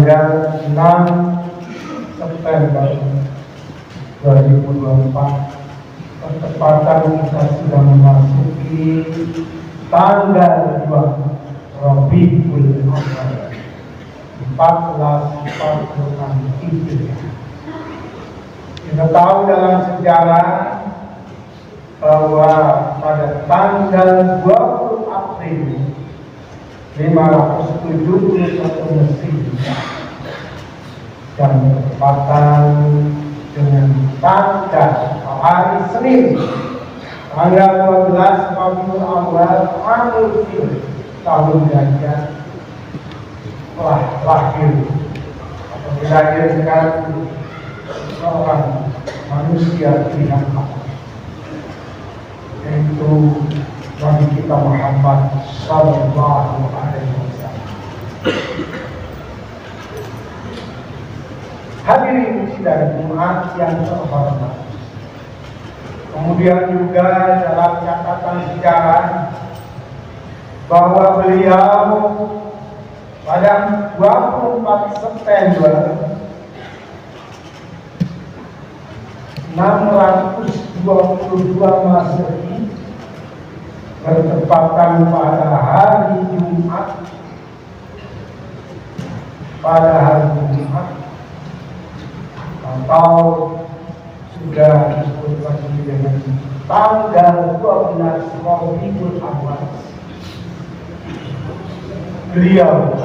tanggal 6 September 2024, ketepatan kita sudah memasuki tanggal 2 Rabiul Awal 1446 Hijriah. Kita tahu dalam sejarah bahwa pada tanggal 20 April 571 Masehi dan bertepatan dengan tanggal hari Senin tanggal 12 Rabiul Awal tahun gajah telah lahir atau dilahirkan seorang manusia pilihan Allah, yaitu Nabi kita Muhammad Sallallahu Alaihi Wasallam. Hadirin sidang Jumat yang terhormat, kemudian juga dalam catatan sejarah bahwa beliau pada 24 September 622 Masehi bertepatan pada hari Jumat, atau sudah disebut lagi dengan tanggal 12 Rabiul Awal, beliau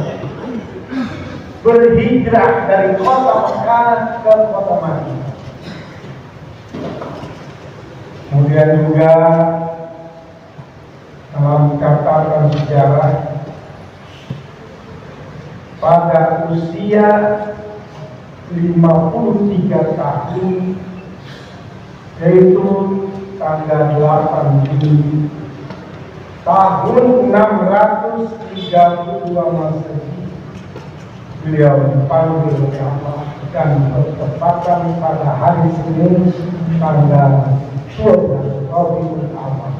berhijrah dari kota Mekah ke kota Madinah. Kemudian juga dalam catatan sejarah pada usia 53 tahun, yaitu tanggal 8 Juli tahun 632 Masehi, beliau dipanggil oleh Allah dan bertepatan pada hari Senin tanggal 12 Rabiul Awal.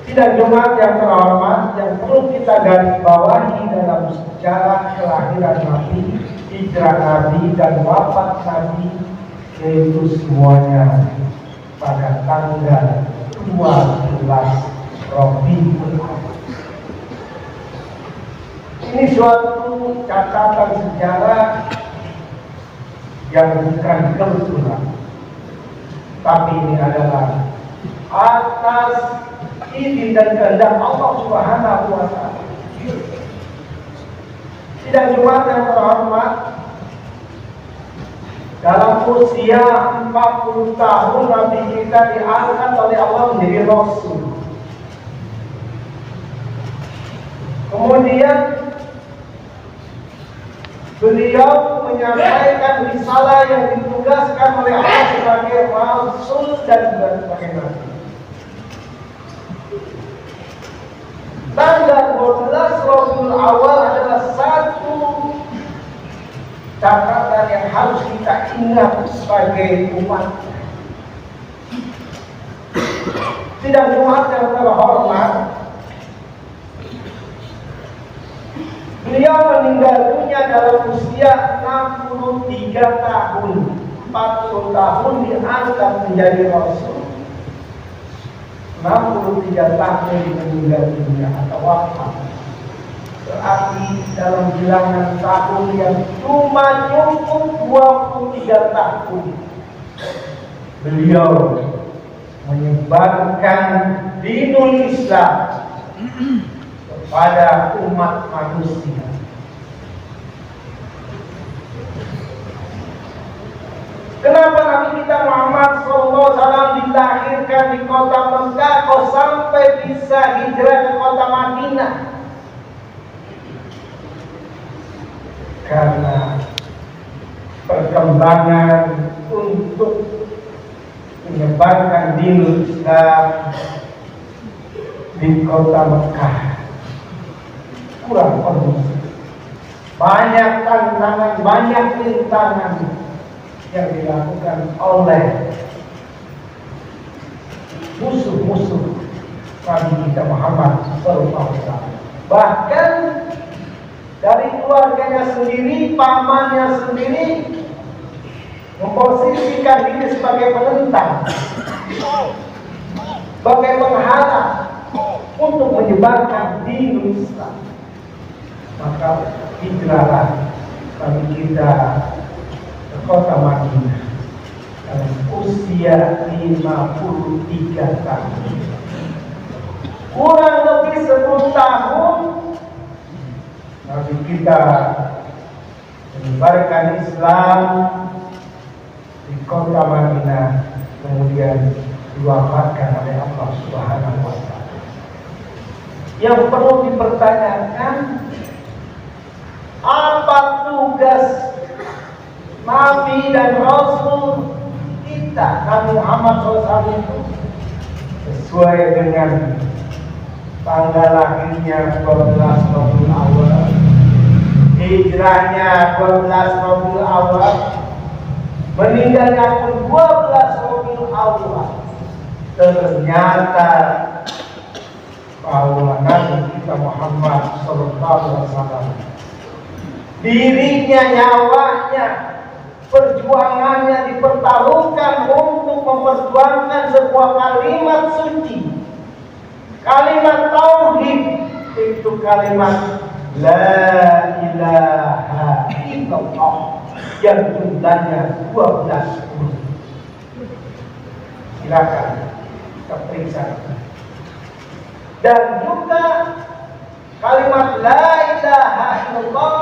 Sidang Jumat yang terhormat, yang perlu kita garis bawahi dalam sejarah kelahiran Nabi, hijrah Nabi, dan wafat Nabi, yaitu semuanya pada tanggal 12 Rabiul Awal. Ini suatu catatan sejarah yang bukan kebetulan, tapi ini adalah atas izin dan kehendak Allah Subhanahu wa Ta'ala. Sidang Jumat yang terhormat, dalam usia 40 tahun Nabi kita diangkat oleh Allah menjadi Rasul. Kemudian beliau menyampaikan risalah yang ditugaskan oleh Allah sebagai Rasul dan juga sebagai Nabi. Tanggal 12 Rabiul Awal adalah satu catatan yang harus kita ingat sebagai umat. Sidang Jumat yang terhormat, beliau meninggal dunia dalam usia 63 tahun. 40 tahun diangkat menjadi Rasul, 63 tahun meninggal dunia atau wafat. Berarti dalam bilangan tahun yang cuma cukup 23 tahun, beliau menyebarkan dinul Islam kepada umat manusia. Kenapa Nabi kita Muhammad SAW dilahirkan di kota Mekah kok sampai bisa hijrah ke kota Madinah? Karena perkembangan untuk menyebarkan dinul Islam di kota Mekah kurang kondusif. Banyak tantangan, banyak rintangan yang dilakukan oleh musuh-musuh Nabi kita Muhammad SAW. Bahkan dari keluarganya sendiri, pamannya sendiri, memposisikan diri sebagai penentang, sebagai penghalang untuk menyebarkan dini Islam. Maka hijrahlah bagi kita ke kota Madinah dalam usia 53 tahun. Kurang lebih 10 tahun Nabi kita menyebarkan Islam di kota Madinah, kemudian diwafatkan oleh Allah Subhanahu wa Ta'ala. Yang perlu dipertanyakan, apa tugas Nabi dan Rasul kita, Nabi Muhammad SAW itu, sesuai dengan tanggal lahirnya 12 Rabiul Awal, hijrahnya 12 Rabiul Awal, meninggalnya pun 12 Rabiul Awal. Ternyata bahwa Nabi kita Muhammad SAW, dirinya, nyawanya, perjuangannya dipertaruhkan untuk memperjuangkan sebuah kalimat suci, kalimat tauhid, itu kalimat la ilaha illallah yang jumlahnya 12 huruf. Silakan kita periksa. Dan juga kalimat la ilaha illallah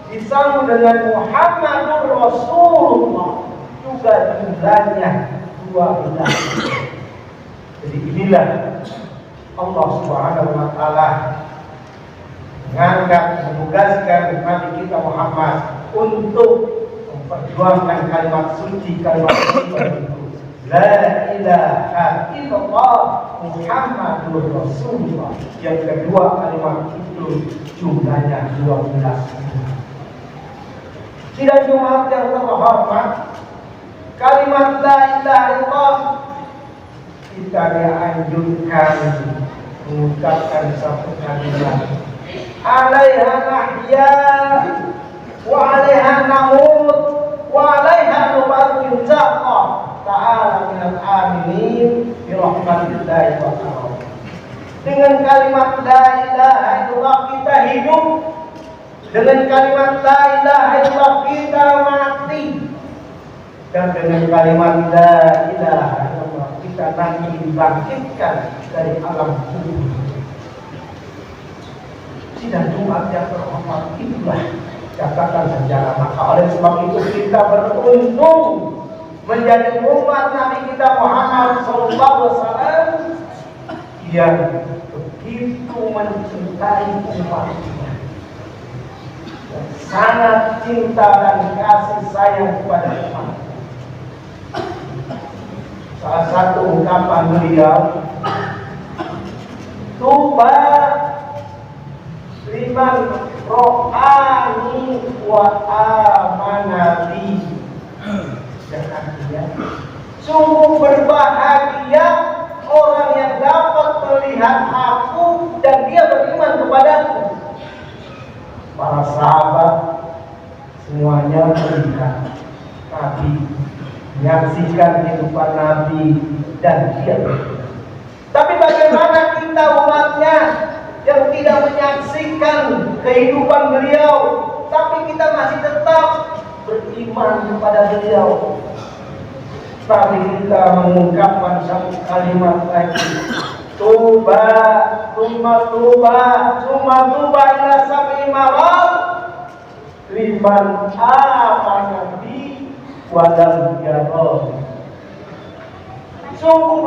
disambung dengan Muhammadur Rasulullah, juga jumlahnya 12. Jadi inilah Allah Subhanahu wa Ta'ala mengangkat, menugaskan Nabi kita Muhammad untuk memperjuangkan kalimat suci, kalimat suci itu la ilaha illallah Muhammadur Rasulullah. Yang kedua, kalimat itu jumlahnya 12. Tidak Jumat yang terhormat, kalimat la ilaha illallah kita dianjurkan mengucapkan satu kalimat, alaiha nahya wa alaiha namut wa alaiha nubatil zaqa ta'ala minal aminin bi rahmatillahi wa ta'ala. Dengan kalimat la ilaha illallah kita hidup, dengan kalimat la ilaha illallah kita mati, dan dengan kalimat la ilaha illallah kita nanti dibangkitkan dari alam kubur. Sidang Jumat yang terhormat, itulah catatan sejarah. Maka oleh sebab itu kita beruntung menjadi umat Nabi kita Muhammad SAW yang begitu mencintai umatnya, sangat cinta dan kasih sayang kepada umat. Salah satu ungkapan beliau, tuba liman rohani wa amanati. Dan artinya, sungguh berbahagia orang yang dapat melihat aku dan dia beriman kepadaku. Para sahabat semuanya melihat Nabi, menyaksikan kehidupan Nabi dan dia beriman. Tapi bagaimana kita umatnya yang tidak menyaksikan kehidupan beliau, tapi kita masih tetap beriman kepada beliau? Tapi kita mengungkapkan satu kalimat lagi, tuba, summa tuba ila sab'i marat liman amana bi wa lam yarah. Sungguh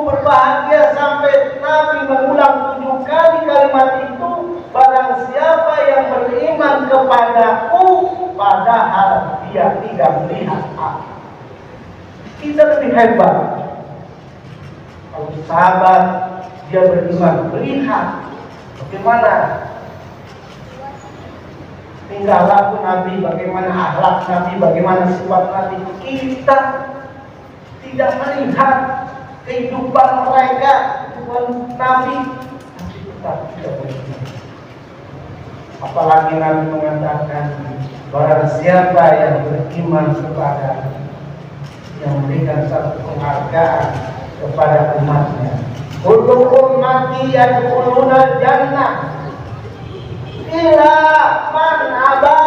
berbahagia sampai Nabi mengulang 7 kali kalimat itu. Barang siapa yang beriman kepadaku padahal dia tidak melihat aku. Kita lebih hebat. Kalau sahabat dia beriman melihat bagaimana tingkah laku Nabi, bagaimana akhlak Nabi, bagaimana sifat Nabi. Kita tidak melihat kehidupan mereka, kehidupan Nabi, tapi tetap tidak beriman. Apalagi Nabi mengatakan barang siapa yang beriman kepada, yang memberikan satu penghargaan kepada umatnya, kullu ummati yadkhuluna jannah illa man aba.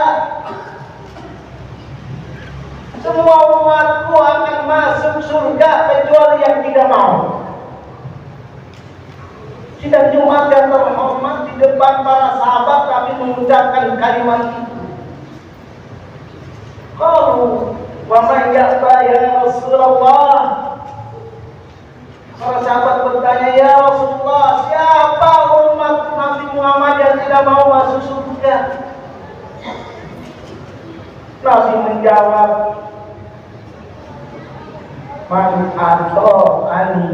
Semua umatku akan masuk surga kecuali yang tidak mau. Sidang Jumat yang terhormat di depan para sahabat kami mengucapkan kalimat itu. Qalu wa man ya'ba ya Rasulullah. Para sahabat bertanya, ya Rasulullah, siapa umat Nabi Muhammad yang tidak mau masuk surga? Nabi menjawab, man ata'ani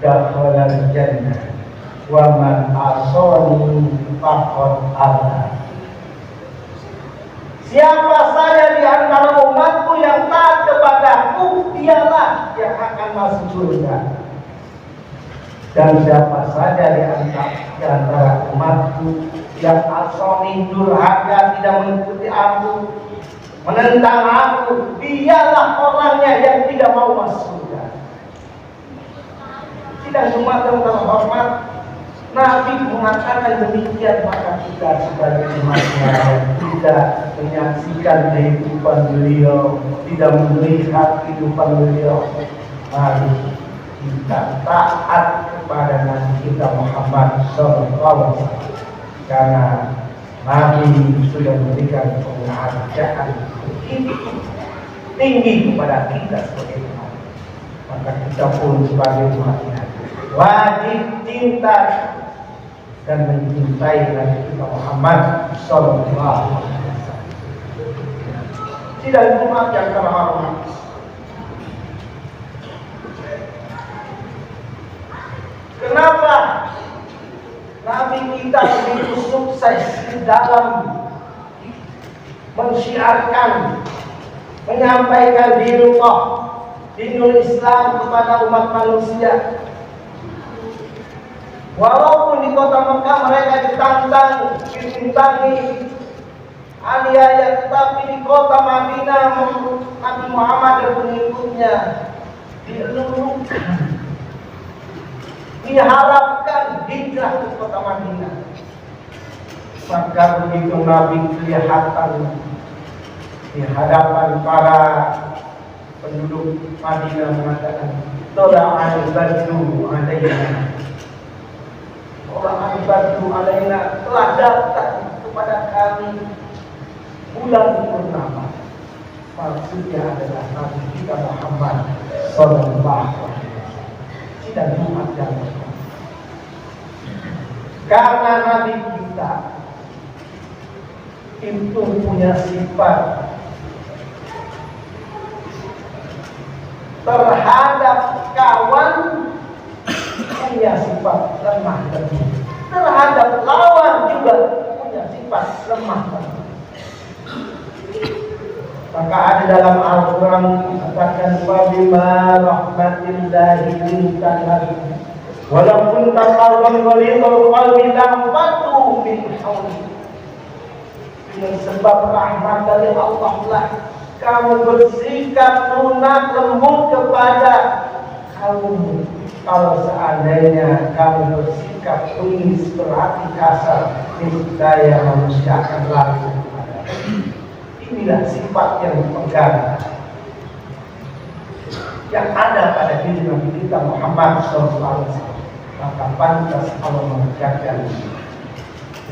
dakhala jannah wa man asani faqad aba. Siapa saja di antara umatku yang taat kepadaku, dialah yang akan masuk surga. Dan siapa saja di antara umatku yang asani, durhaka, tidak mengikuti aku, menentang aku, dialah orangnya yang tidak mau masuk surga. Tidak cuma yang terhormat, Nabi mengatakan demikian, maka kita sebagai umatnya tidak menyaksikan kehidupan beliau, tidak melihat kehidupan beliau, mari kita taat kepada Nabi kita Muhammad SAW, karena Nabi sudah memberikan penghargaan begitu tinggi kepada kita sebagai umat. Maka kita pun sebagai umatnya wajib cinta dan mencintai Nabi kita Muhammad SAW. Tidak umat yang terhormat, kenapa Nabi kita begitu sukses di dalam mensyiarkan, menyampaikan dinul Islam kepada umat manusia? Walaupun di kota Mekah mereka ditantang, dirintangi, aniaya, tetapi di kota Madinah Nabi Muhammad dan pengikutnya dielulukan, diharapkan hijrah ke kota Madinah. Maka begitu Nabi kelihatan di hadapan para penduduk Madinah mengatakan, "Tola'al badru alaina." Orang Badru alaina, telah datang kepada kami bulan purnama. Maksudnya adalah Nabi kita Muhammad SAW. Tidak Jumat yang pertama. Karena Nabi kita itu punya sifat terhadap kawan, punya sifat lemah lembut, terhadap lawan juga punya sifat lemah lembut. Maka ada dalam Al-Quran mengatakan, wa bima rahmatillahi linka lahum walaupun taqawwan ghalidul qalbi lamfatu min hawli. Dengan sebab rahmat dari Allah lah kamu bersikap lunak lembut kepada kaum. Kalau seandainya kamu bersikap tulis berhati kasar, niscaya manusia akan lalu kepada. Inilah sifat yang dipegang, yang ada pada diri Nabi kita Muhammad SAW. Maka pantas Allah mengucapkan,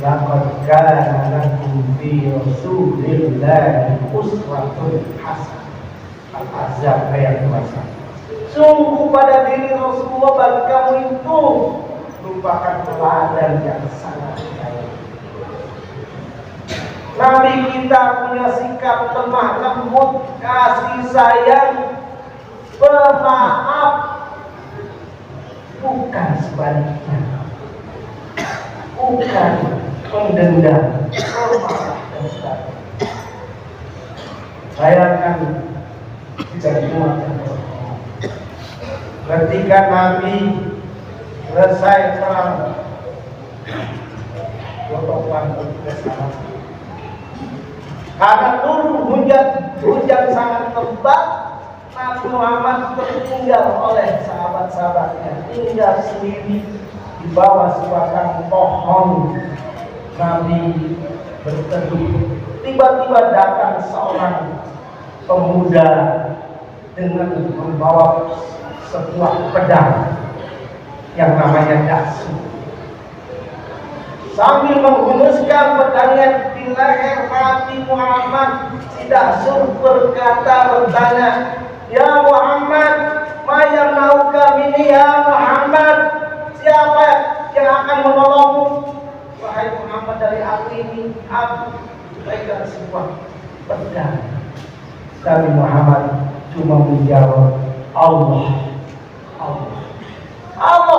laqad kana lakum fi Rasulillahi uswatun hasanah. Al-Ahzab ayat 21. Sungguh pada diri Rasulullah bagi kamu itu merupakan teladan yang sangat baik. Nabi kita punya sikap lemah lembut, kasih sayang, pemaaf, bukan sebaliknya, bukan pendendam, pemarah dan sebagainya. Bayangkan kita semua ketika Nabi selesai perang gotokan petugas alam. Karena turun hujan sangat lebat, Nabi Muhammad tertinggal oleh sahabat-sahabatnya, tinggal sendiri di bawah sebatang pohon. Nabi berteduh. Tiba-tiba datang seorang pemuda dengan membawa sebuah pedang yang namanya Daksu. Sambil menghunuskan pedangnya di leher Nabi Muhammad, si Daksu bertanya, "Ya Muhammad, ma yamna'uka minni ya Muhammad? Siapa yang akan menolongmu? Wahai Muhammad, dari aku ini aku pegang sebuah pedang." Nabi Muhammad cuma menjawab, Allah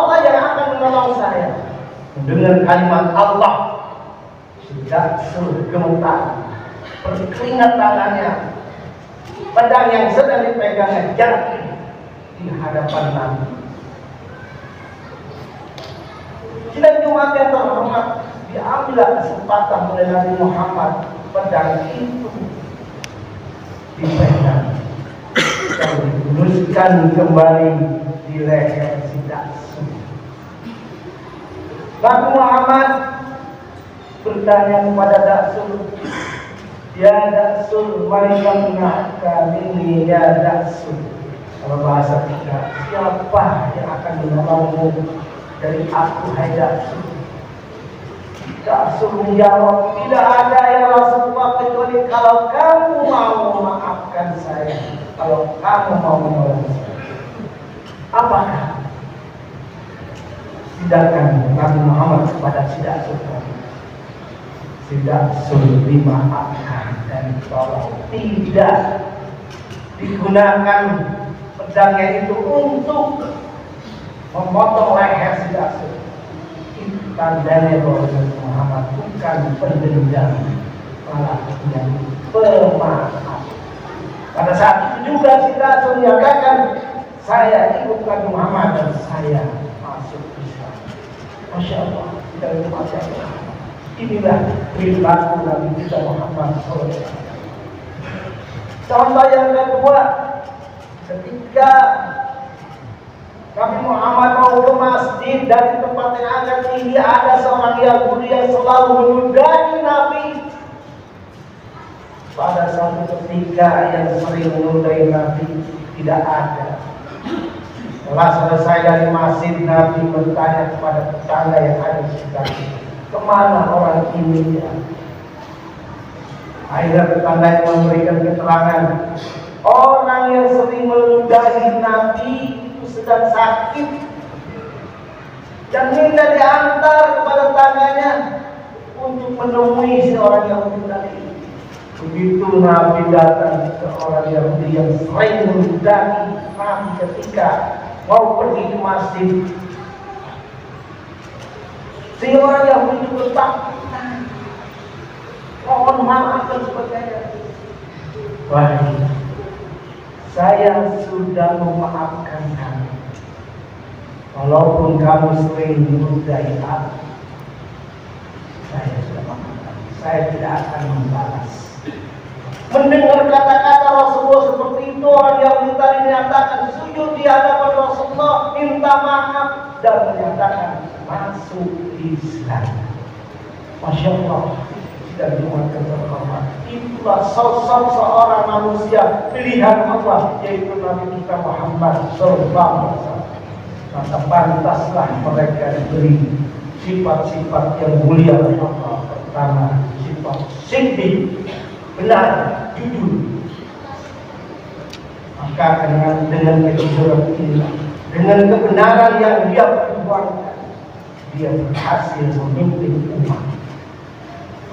lah yang akan menolong saya. Mendengar kalimat Allah, sudah gemetar, berkeringat tangannya. Pedang yang sedang dipegangnya jatuh di hadapan Nabi. Sidang Jumat yang terhormat, diambil kesempatan oleh Nabi Muhammad, pedang itu dipegang dan diluruskan kembali di leher si Daksu. Nabi Muhammad bertanya kepada Daksu, "Ya Daksu, man yamna'uka minni ya Daksu?" Kalau bahasa kita, siapa yang akan menolongmu dari aku, hai Daksu? Daksu menjawab, "Tidak ada ya Rasulullah, kecuali kalau kamu mau memaafkan saya, kalau kamu mau menolong saya." Apakah tindakan Nabi Muhammad kepada si Daksu? Si Daksu dimaafkan dan ditolong. Tidak digunakan pedangnya itu untuk memotong leher si Daksu. Tandanya bahwa Nabi Muhammad bukan pendendam, malah yang pemaaf. Pada saat itu juga si Daksu menyatakan, "Saya ikut Nabi Muhammad dan saya masuk Islam." Masya Allah, kita itu Masya Allah. Inilah perilaku Nabi kita Muhammad SAW. Contoh yang kedua, ketika Nabi Muhammad mau ke masjid, dari tempat yang agak tinggi ada seorang Yahudi yang selalu menudai Nabi. Pada suatu ketika yang sering menudai Nabi tidak ada. Setelah selesai dari masjid, Nabi bertanya kepada tetangga yang ada di sekitar, "Kemana orang ini ya?" Akhirnya tetangga yang memberikan keterangan, orang yang sering meludahi Nabi itu sedang sakit dan minta diantar kepada tangannya untuk menemui si orang Yahudi tadi. Begitu Nabi datang ke orang Yahudi yang sering meludahi Nabi ketika mau pergi ke masjid, si orang Yahudi itu ketakutan, mohon maaf dan sebagainya. Baik, saya sudah memaafkan kamu. Walaupun kamu sering meludahi aku, saya sudah memaafkan. Saya tidak akan membalas. Mendengar kata-kata Rasulullah seperti itu, orang Yahudi tadi menyatakan sujud di hadapan Rasulullah, minta maaf dan menyatakan masuk Islam. Masya Allah, tidak diumatkan terhormat. Itulah sosok seorang manusia pilihan Allah, yaitu Nabi kita Muhammad SAW. Maka pantaslah mereka diberi sifat-sifat yang mulia oleh Allah. Pertama, sifat siddiq, benar, jujur. Maka dengan kejujuran ini, dengan kebenaran yang dia perjuangkan, dia berhasil memimpin umat,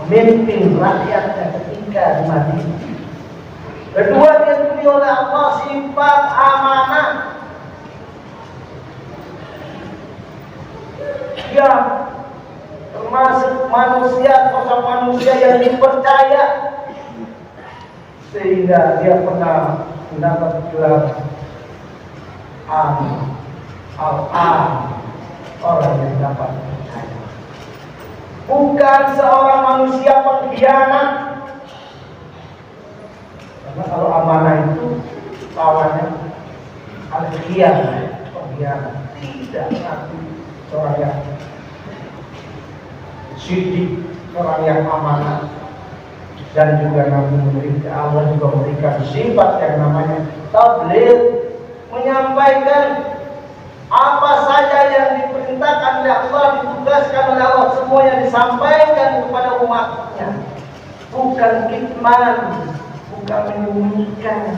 memimpin rakyatnya ketika di Madinah. Kedua, dia diberi oleh Allah sifat amanah. Dia termasuk manusia, sosok manusia yang dipercaya, sehingga dia pernah mendapat gelar Al-Am, orang yang dapat percaya. bukan seorang manusia pengkhianat. Karena kalau amanah itu lawannya al-khianat, pengkhianat. Tidak, tapi seorang yang sidik, orang yang amanah. Dan juga Allah juga memberikan sifat yang namanya tabligh, menyampaikan apa saja yang diperintahkan oleh Allah, ditugaskan oleh Allah, semuanya disampaikan kepada umatnya. Bukan kitman, bukan menyembunyikan.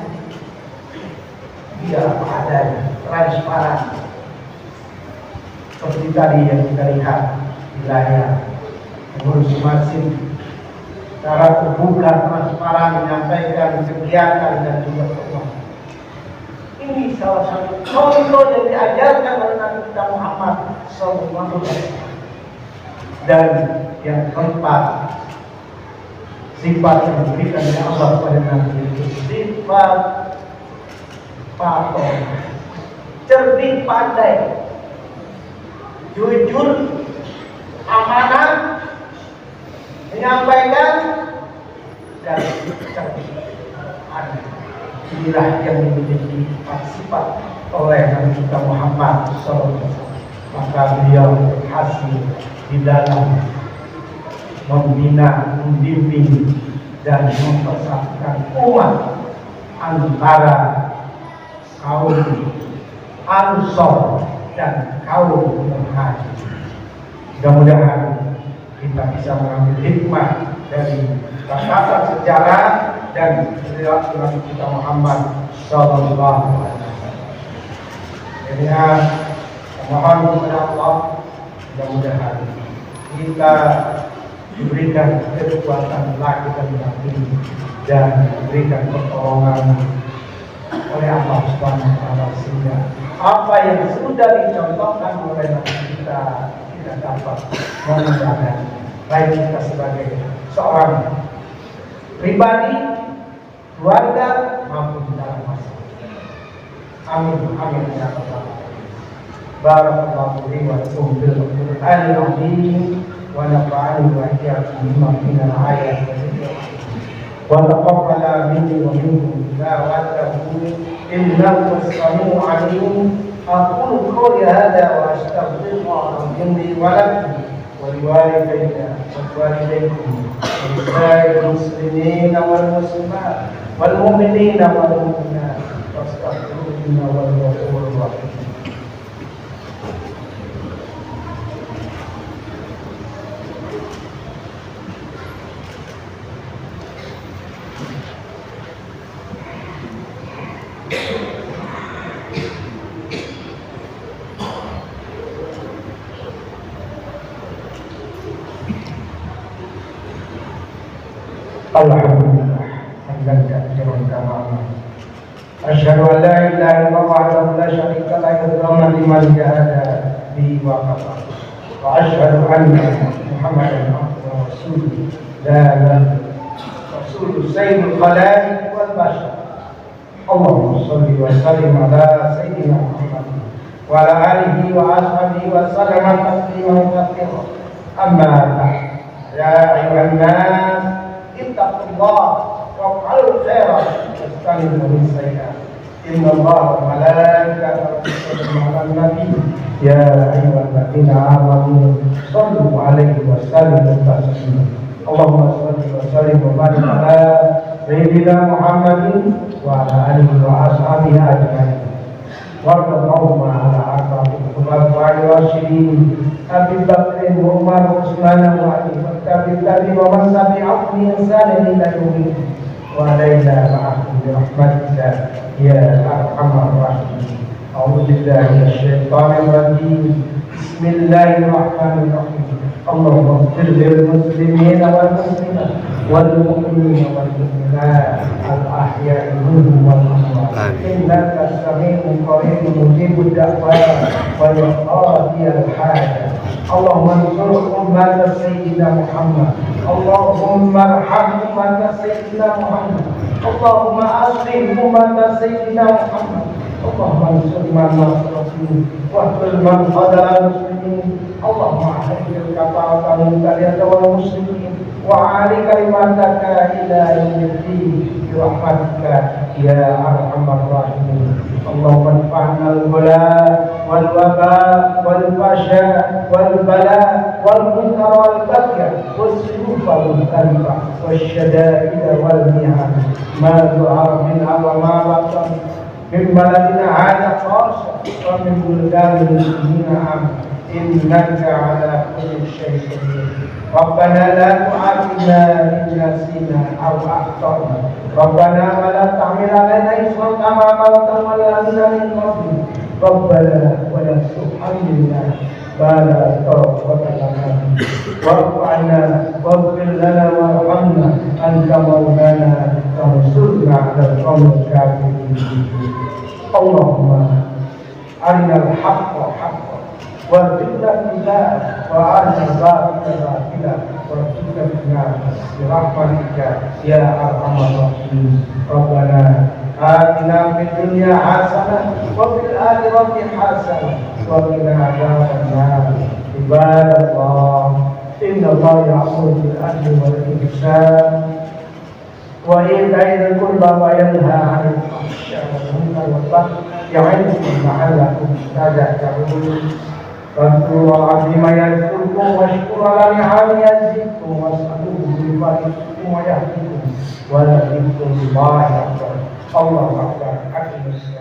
Dia apa adanya, transparan. Seperti tadi yang kita lihat di layar, mengurus masing cara terbuka, transparan, menyampaikan kegiatan dan juga keuangan. Ini salah satu contoh yang diajarkan oleh Nabi kita Muhammad SAW. Dan yang keempat, sifat yang diberikan oleh Allah kepada Nabi itu sifat patuh, cerdik, pandai, jujur, amanah, menyampaikan dan cerdik. Inilah yang menjadi sifat oleh Nabi kita Muhammad SAW. Maka beliau berhasil di dalam membina, membimbing dan mempersatukan umat antara kaum Ansor dan kaum Muhajir. Mudah-mudahan kita bisa mengambil hikmah dari catatan sejarah dan perilaku Nabi kita Muhammad Sallallahu Alaihi Wasallam. Jadi mohon kepada Allah, mudah-mudahan kita diberikan kekuatan lagi dan batin dan diberikan pertolongan oleh Allah Subhanahu Wa Taala, sehingga apa yang sudah dicontohkan oleh Nabi kita dapat mengerjakan, baik kita sebagai seorang pribadi, keluarga maupun dalam masyarakat. Amin, amin ya rabbal alamin. Barakallahu li wa lakum bil Qur'anil azim wa nafa'ani wa iyyakum bima fihi min ayati wa taqabbala minni wa minkum tilawatahu innahu as-sami'ul 'alim. Aqulu qawli hadha wa astaghfirullah li wa lakum ولوالدينا ووالديكم ولسائر المسلمين والمسلمات والمؤمنين والمؤمنات واستغفروه إنه هو الغفور الرحيم. Alhamdulillah, hamdan katsiran kama asyhadu an la ilaha illallah wahdahu la syarika lahu iqraman liman jahada bi wa qata wa asyhadu anna Muhammadan abduhu wa rasuluhu la rasul sayyidul khalaiq wal bashar. Allahumma shalli wa sallim ala sayyidina Muhammad wa ala alihi wa ashabihi wa sallam tasliman katsiran. Amma ba'd, ya ayyuhan nas ittaqullah waf'alul khairat wastanibu bis-sayyi'at. Innallaha wa malaikatahu yusholluna 'alan nabi ya ayyuhalladzina amanu shallu 'alaihi wa sallimu taslima. Allahumma shalli wa sallim wa barik ala sayyidina Muhammadin wa ala alihi wa ashabihi ajma'in. Warahmatullahi ala ashabil khulafa'ir rasyidin Abi Bakr wa Umar wa Utsman wa Ali wa tabi'in wa man tabi'ahum bi ihsan ila yaumil wa alaina ma'ahum bi rahmatika ya arhamar rahimin. A'udzu billahi minasyaitonir rajim. Bismillahirrahmanirrahim. Allahumma ighfir lil muslimin wal muslimat wal mu'minin wal mu'minat al ahya'i minhum wal amwat. Innaka sami'un qaribun mujibud da'wat wa yaqdiyal hajat. Allahumma ansur ummat sayyidina Muhammad. Allahumma arham ummat sayyidina Muhammad. Allahumma aslih ummat sayyidina Muhammad. اللهم انصر من نصر المسلمين واخذل من خذل المسلمين. اللهم اعز الكفرة المبتدعة والمشركين وعلي كلمتك إلى يوم الدين برحمتك يا أرحم الراحمين. اللهم ادفعنا البلاء والوباء والفحشاء والبلاء والمنكر والبغي والسيوف والكلب والشدائد والمحن ما ظهر منها وما بطن من بلدنا هذا خاصة ومن بلدان المسلمين عامة إنك على كل شيء قدير. ربنا لا تؤاخذنا إن نسينا أو أخطأنا. ربنا ولا تحمل علينا إصرا كما حملته على الذين من قبلنا. ربنا ولا تحملنا ما لا طاقة لنا واعف عنا واغفر لنا وارحمنا أنت مولانا فانصرنا على القوم الكافرين. اللهم أرنا الحق حقا وارزقنا اتباعه وارنا الباطل باطلا وارزقنا اجتنابه برحمتك يا ارحم الراحمين. ربنا آتنا في الدنيا حسنة وفي الآخرة حسنة وقنا عذاب النار. عباد الله إن الله يأمر بالعدل والإحسان وإيتاء ذي القربى وينهى عن الفحشاء والمنكر والبغي يعظكم لعلكم تذكرون. فاذكروا الله العظيم يذكركم واشكروا على نعمه يزدكم واسألوه من فضلكم ويهديكم ولذكر الله أكبر. الله أكبر.